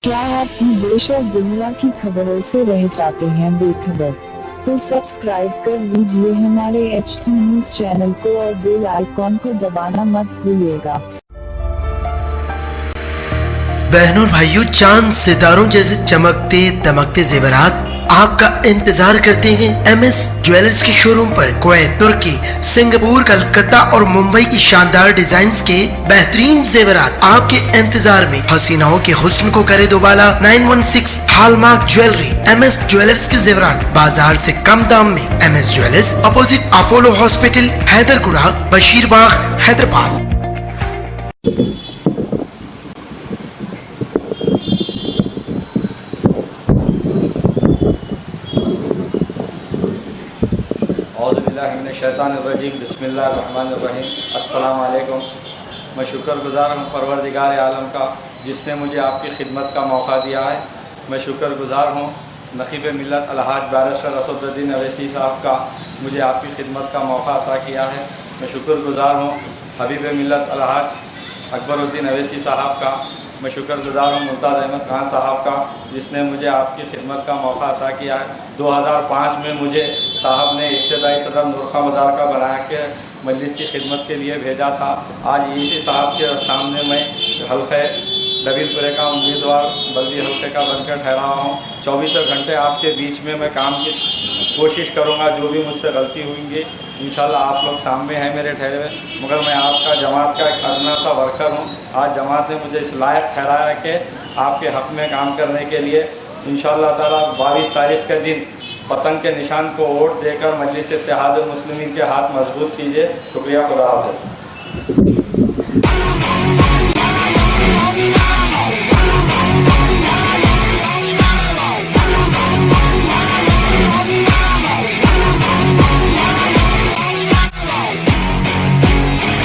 क्या आप भी देश और दुनिया की खबरों से रह जाते हैं बेखबर? तो सब्सक्राइब कर लीजिए हमारे HT न्यूज चैनल को और बेल आइकॉन को दबाना मत भूलिएगा। बहनों और भाइयों, चांद सितारों जैसे चमकते दमकते जेवरात आपका इंतजार करते हैं MS ज्वेलर्स के शोरूम पर। कुवैत, तुर्की, सिंगापुर, कलकत्ता और मुंबई की शानदार डिजाइन्स के बेहतरीन जेवरात आपके इंतजार में। हसीनाओं के हुस्न को करे दोबाला। 916 हॉलमार्क ज्वेलरी। MS ज्वेलर्स के जेवरात बाजार से कम दाम में। MS jewellers, opposite Apollo hospital, Hyderguda, Basheerbagh, Hyderabad. औज़ुबिल्लाहिमिनश्शैतानिर्रजीम बिस्मिल्लाहिर्रहमानिर्रहीम। अस्सलाम वालेकुम। मैं शुक्रगुज़ार हूँ परवरदिगार आलम का, जिसने मुझे आपकी खिदमत का मौका दिया है। मैं शुक्रगुज़ार हूँ नक़ीब मिल्लत अलहाज बैरिस्टर असदुद्दीन अवैसी साहब का, मुझे आपकी खिदमत का मौका अता किया है। मैं शुक्रगुज़ार हूँ हबीब मिल्लत अलहाज अकबरुद्दीन अवैसी साहब का। मैं शुक्रगुज़ार हूँ मुमताज़ अहमद खान साहब का, जिसने मुझे आपकी खिदमत का मौका अता किया है। 2005 में मुझे साहब ने इब्तदाई सदर नूरखा मज़ार का बना के मजलिस की खिदमत के लिए भेजा था। आज इसी साहब के सामने मैं हल्क़े नबीलपुरे का उम्मीदवार बल्दी हल्के का बनकर ठहरा हूँ। 24 घंटे आपके बीच में मैं काम की कोशिश करूँगा। जो भी मुझसे गलती हुई इंशाल्लाह आप लोग सामने हैं मेरे ठहरे हुए, मगर मैं आपका जमात का एक अदना सा वर्कर हूँ। आज जमात ने मुझे इस लायक ठहराया कि आपके हक़ में काम करने के लिए इंशाल्लाह ताला 22 तारीख़ के दिन पतंग के निशान को वोट देकर मजलिस इत्तेहादुल मुस्लिमीन के हाथ मजबूत कीजिए। शुक्रिया, खुदा हाफ़िज़।